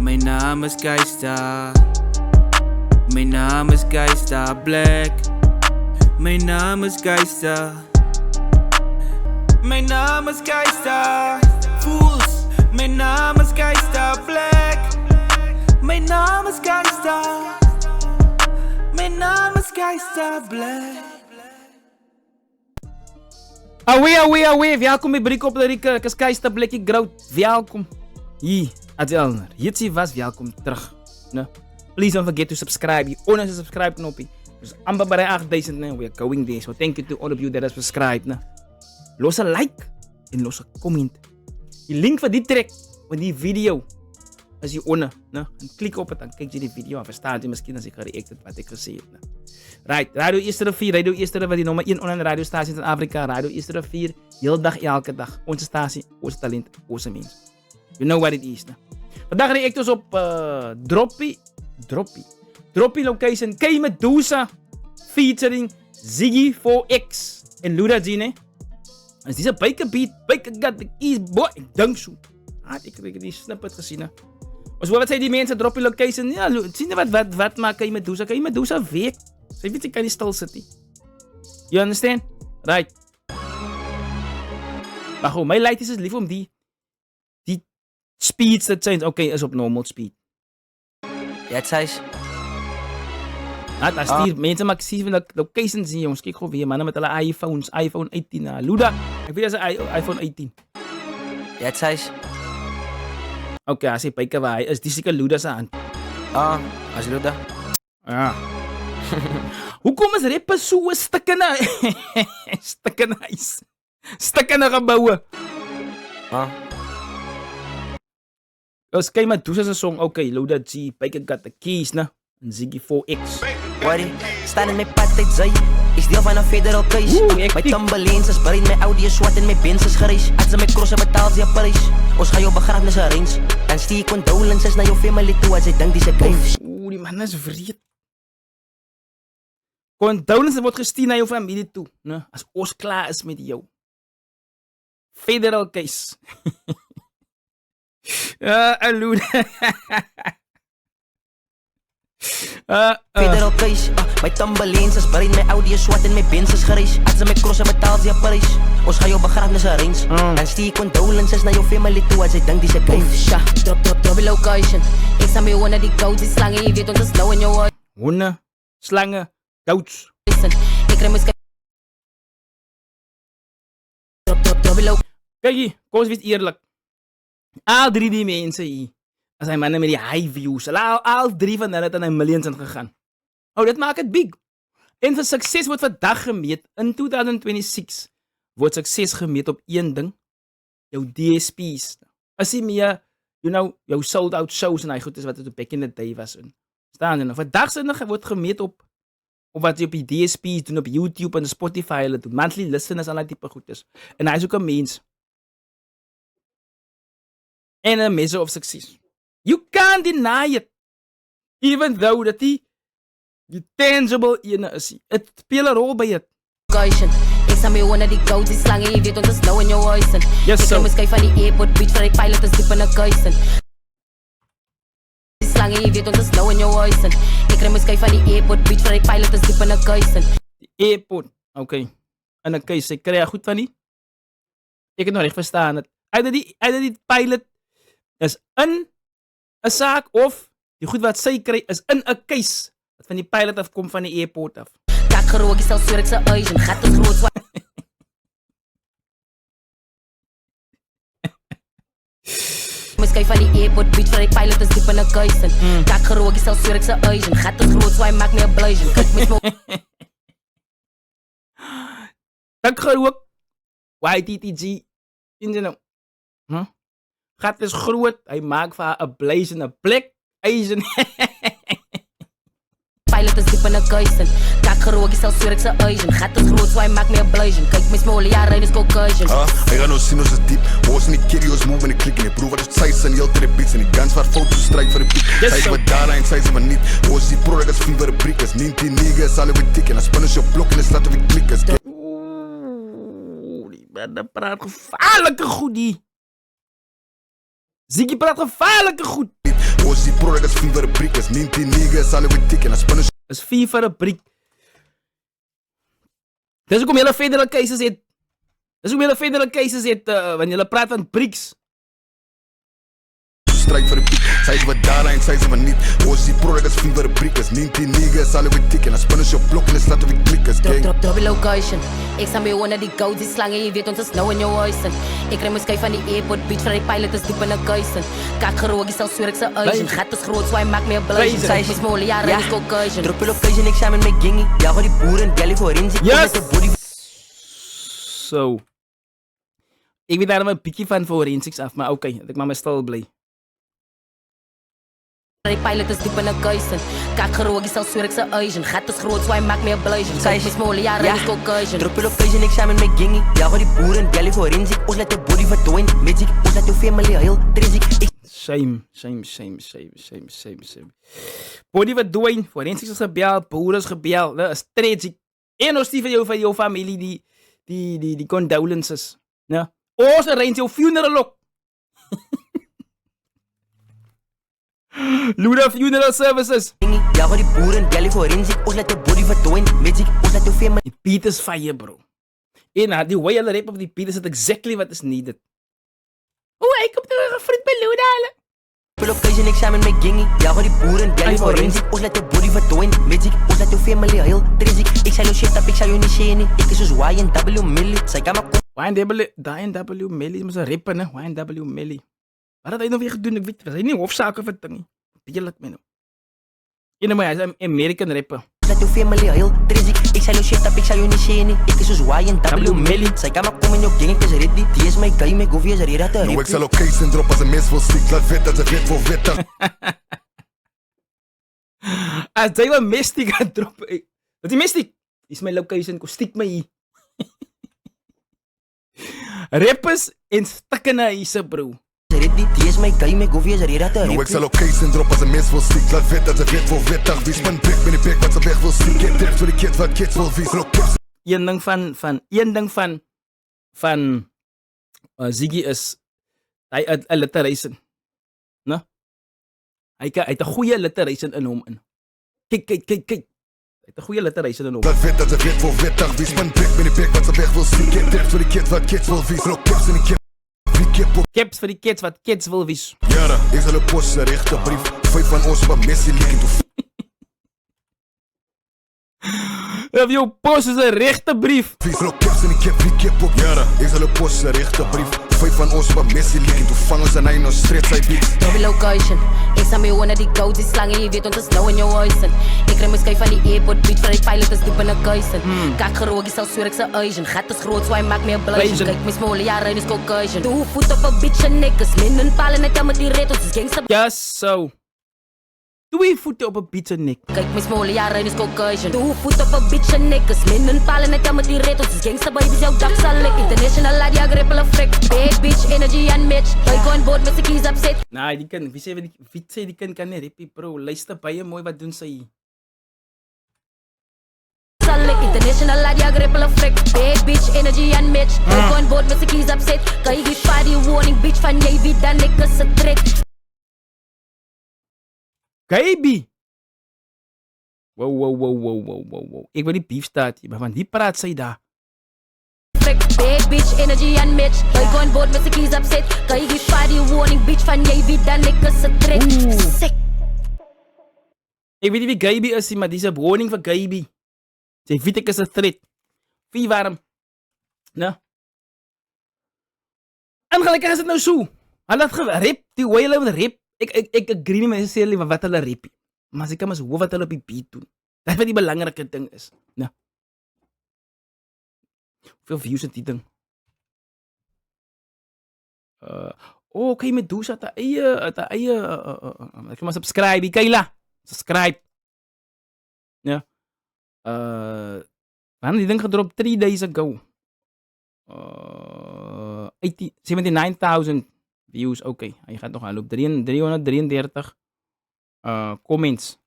Mijn naam is Geista. Mijn naam is Geista Black. Mijn naam is Geista. Mijn naam is Geista. Fools. Mijn naam is Geista Black. Mijn naam is Geista. Mijn naam is Geista Black. Awee, welkom bij Brik op de Rieke, ik is Geista Black, ik groot, welkom. Hier, Adjelner, hier zie was, welkom terug. No? Please don't forget to subscribe, hier onder de subscribe knopje. Dus amper bij 8000, no? We are going there, so thank you to all of you that have subscribed. No? Los een like en los een comment. Die link van die track, van die video, is hier onder. No? En klik op het, dan kijk je die video en verstaan je misschien als ik gereageerd wat ik gezegd heb. No? Right, Radio Eerste Rivier, Radio Eerste Rivier, die nummer 1 online radiostatie in Afrika. Radio Eerste Rivier, heel dag, elke dag. Onze statie, onze talent, onze mens. You know what it is. Ne? Vandaag react dus op Droppy Location, K Medusa, featuring Ziggy 4X en Luda G, ne? Dus die is een biker beat, biker got the keys, boy, ik denk zo. Ik heb die snippet gezien, hè. Dus wat zei die mensen, Droppy Location? Ja, zie je wat maakt K Medusa? K Medusa week. Zij weet ik kan niet stil zitten. You understand? Right. Maar goed, mijn light is lief om die speeds dat zijn. Oké, is op normal speed. Ja, het is. Als die mensen maar zien van de locations zien, jongens. Kijk gewoon weer, mannen met alle iPhones. iPhone 18. Luda, ik weet dat is een iPhone 18. Ja, het is. Oké, als je kijkt waar hij is, die zeker Luda's aan. Als Luda. Ja. Hoe komen ze rappen zo stukken na? Stukken na ijs. Stukken na gebouwen. Dus kijk maar, doe ze een song. Oké, Luda G, Baker got the keys, na. En Ziggy 4X. Worry, staan in mijn pad tijd zij. Is deel van een federal case. Mijn tambeleens is breed, mijn Audi is zwart en mijn Benz is grijs. Als ze mijn crossen betaalt, ze Parijs. Ons ga je begrafenis arrange. Dan stier ik condolences naar jouw family toe als ik denk die ze krijgt. Die man is vreed. Condolences wordt gestuurd naar jouw familie toe. Ne? Als ons klaar is met jou. Federal case. Luda. Federal case, mijn tambeleens is breed, mijn Audi is zwart en mijn Benz is grijs. Als ze mijn crossen betaalt, ze Parijs. Ons ga je begrafenis arrange. Dan stier ik condolences naar jouw family toe als ik denk die ze krijgt. Droppy Location. Ik sta met honden die koud is slangen, je weet ons is lauw in jouw huis. Honden, slangen, kouds. Ik rem eens Kijk hier, kom eens weer eerlijk. Al drie die mensen hier. Dat zijn mannen met die high views. Al drie van hen zijn millions zijn gegaan. Oh, dat maakt het big. En voor succes wordt vandaag gemeet. In 2026 wordt succes gemeet op één ding. Jouw DSP's. Als je meer, jouw sold out shows en hij goed is wat het op back in the day was. Staan er nog. Vandaag wordt gemeet op wat je op je DSP's doen, op YouTube en Spotify doen. Monthly listeners en al die type goed is. En hij is ook een mens. En een measure of success. You can't deny it. Even though dat die tangible is. Het speelt een rol bij het. Ik sta met honden die koud is slangen, je weet ons is lauw in jouw huis. Yes, ik rem eens van die airport beach, waar ik pilot is diep in de kuisen. Slangen, je weet ons is lauw in jouw huis. Ik rem eens van die airport beach, waar ik pilot is diep in de kuisen. Airport, oké. En dan krijg je krijg goed van die? Ik heb nog niet verstaan het. Uit die pilot is een zaak of die goed wat zij krijgt is een case. Dat van die pilot afkomt van die airport af. Kak gerook is al Zurikse uizen, gaat het groot zwaar. Misschien van die airport beach, waar ik pilot is diep in de kuisen. Kak gerook is al Zurikse uizen, gaat het groot zwaar, maak me een bluizen. Kijk me smoke. Kak gerook. YTTG. In de nou. Gat is groot. Hij maakt van haar een blazende plek. Eisen. Pilot is diep in de kuisen. Kak gerook is al Zurikse uizen. Gaat het groot zwaai, maak me een bluizen. Kijk me smolen, ja, rijden is Caucasian. Hij gaat nou zien ons is diep. Hoors in die kiddies move in de klik in die broer. Wat is zij zijn heel te de beats. En die guns waar foto's strijd voor de piek. Zij is wat daar en zij is wat niet. Hoors die product is fever de briekers. Neemt die niggas, alle weer dik. En dan spannen ze op blok en dan laten we klikkers. Oeh, die man praat gevaarlijke goedie. Ziggy praat gevaarlijke goed. Hoje die product is fever brick, is 19 niggas, alle we tikken, as spannend. Is 4 vir 'n briek. Dis hoekom julle federal cases het. Dis hoekom julle federal cases het wanneer julle praat van bricks. Strijk voor de piek, zij is wat daar en zij is wat niet. Hoje die product is fever brick, is 19 niggas, alle we tikken, as spannend je blok en is laten we klikken, Drop die location. Ik sta bij one of die goats, die slangen, je weet ons is nou in jouw huisen. Ik rem mijn van die airport beach, van die pilot is diep in een kuisen. Kak geroog, je zal zwerk zijn uizen. Gat is groot, zo hij maakt meer bluizen. Zij is smolen, ja, red is caucasian. Drop die location, ik samen met Gingy. Ja, die boeren, belly voor inzicht. Yes! Met de body. Zo. Ik weet daar een pikje van forensics af, maar oké, ik maak me stil blij. Die pilot is diep in een kuisen. Kak geroog, je zal zwerk zijn uizen. Gat is groot, zo hij maakt meer bluizen. Zij is smolen, ja, red is caucasian. Drop die location, ik samen met Gingy. Ja, die boeren, belly voor inzicht. Ons laat de body verdwijnen. Magic, ons laat de family heel triziek. Shame. Body wat doen, forensics is gebeld, boeren is gebeld, dat is tragic. En ons die van jou familie, die condolences. Ja. Ons arrange jouw funeral ook. Luda Funeral Services. Ja, die boeren, belly voor inzicht. Ons laat de body verdwijnen. Magic, ons laat de family. Die beat is fire, bro. En die way hulle rap op die beat is exactly what is needed. Oeh, ik kom terug een fruit bij Luda halen. Location, ik samen met Gingy. Ja, die boeren, belly voor inzicht. Ons laat de body verdwijnen. Magic, ons laat de family heel triziek. Ik zei jou shit up, ik zei jou niet zien. Ik is dus YNW Millie. Zij kan maar YNW Melly, maar ze rappen, hè. YNW Melly. Wat had hij nou weer gedaan? Ik weet, was hij niet hoofdzaken van dingen? Beerlijk, man. En maar hij is een American rapper. laat de family heel triziek. Ik zei jou shit up, ik zei jou niet zien. Ik is dus YNW Millie. Zij kan maar komen in jouw gang, ik is ready. Die is mijn guy, mijn goofy is er hier uit de Nou, ik zal ook case drop als een mens wil stiek. Laat wet dat ze wet voor wet. Als hij wel mistie gaat droppen. Dat is mistie. Is mijn location, ko stiek my hier. Rappers en stukken naar hier, bro. Die is mijn guy, mijn goofy is er hier uit de Nou, ik zal ook case drop als een mens wil stiek. Laat wet dat ze wet voor wet. Wie spant bek met die bek wat ze weg wil stiek. Get treft voor de kids wat kids wil vies. Een ding van Ziggy is hij uit alliteration. No? Hij heeft een goede alliteration in hom in. Kijk. Hij heeft een goede alliteration in hom. Laat wet dat ze wet voor wet. Wie spant bek met die bek wat ze weg wil stiek. Get treft voor de kids wat kids wil vies. Kips in die kip. Caps voor die kids wat kids wil wees. Jara, ik zal een post een rechte brief. 5 van ons wat Messi lieken toe. Of jouw post is een rechte brief. Kips in die kip, wie kip op. Jara, ik zal een post een rechte brief. 5 van ons wat Messi lieken toe. Vang ons en hij nog street zijn beat. Double location. Ik sta met one of die goats, die slangen, je weet ons is nou in jouw huisen. Ik rem mijn van die airport beach, van die pilot is diep in een kuisen. Kak geroog, je zal zwerk zijn uizen. Gat is groot, zo hij maakt meer bluizen. Kijk, mijn smolen, ja, rijden is caucasian. Doe voet op een bitch en nikkers. Linnen palen net aan met die rit, ons is gangsta. Ja, zo. Doe je voeten op een bitch en nik. Kijk, mijn smolen, ja, rijden is caucasian. Doe voet op een bitch en nikkers. Linnen palen net aan met die rit, ons is gangsta. Baby's jouw dak zal ik. International lad, ja, grippel een frik. Bad bitch, energy en match. Wij gaan boord met z'n kies op zit. Nee, die kan, wie zei die kan niet rappen, bro. Luister bij je mooi, wat doen ze hier? International lad, ja, grippel een frik. Bad bitch, energy en match. Wij gaan boord met z'n kies op zit. Kan je die party warning, bitch, van jij wie dan ik is een trick. Baby! Wow. Ik wil die beef staat hier, maar van die praat zij daar. Bad bitch, energy en match. Wij gaan boord met z'n kies op zit. Kan je die party warning, bitch, van jij wie dan ik is een trick. Sick. Ik weet niet wie Gaby is, maar die is een woning van Gaby. Zij weet ik is een threat. Wie waarom? Nou. En gelukkig is het nou zo. Hij had gerip, die way hij rip. Ik agree niet met ze van wat hulle rip. Maar ze kan maar zo wat hulle op die beat doen. Dat is wat die belangrijke ding is. Nou. Hoeveel views het die ding? Oké, met Does had eie. Ik ga maar subscribe, Kayla. Subscribe. Ja. Man, die ding gedropt 3 days ago. 79,000 views. Oké, hij gaat nog aan op 333 comments.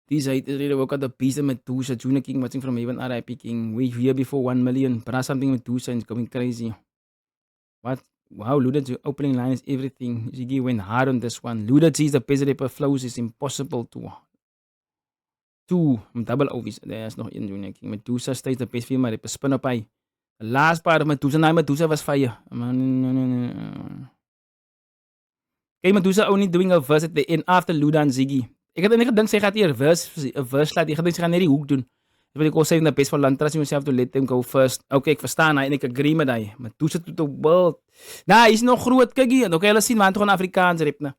Die site is really work at the piece with Tusa, Junior King watching from Haven, RIP King. We here before 1 million. Bra something with Tusa is going crazy. What? Wow, Luda G opening line is everything. Ziggy went hard on this one. Luda G's the best rapper flows is impossible to double obvious. There's nog een doen. Medusa stays the best female rapper. Spin up The last part of Medusa was fire. Okay, Medusa only doing a verse at the end after Luda and Ziggy. Ik had gedink sy gaan hier 'n verse laat. Ek gedink sy gaan net die hoek doen. Dis wat ek al sê in the best for land. Trust yourself to let them go first. Okay, ek verstaan hy en ek agree met hy. Medusa to the world. Nah, hy's nog groot, kykie. Okay, hulle sien man toe gaan Afrikaans rap, né?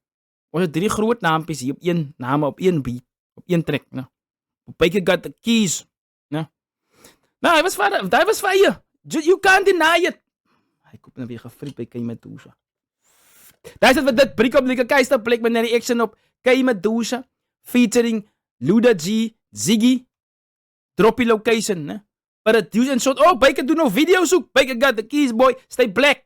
Ons het 3 groot naampies hier op een name op een beat, op een track, né? Baker got the keys, né? Nou, hy was fire. You can't deny it. Hy koop nou weer gefriet by Kay Medusa. Daar is wat dit breek op die Keister plek met 'n reaction op Kay Medusa featuring Luda G, Ziggy, Droppy Location, né? But it use and shot. Oh, Baker doen nou video's ook. Baker got the keys, boy. Stay black.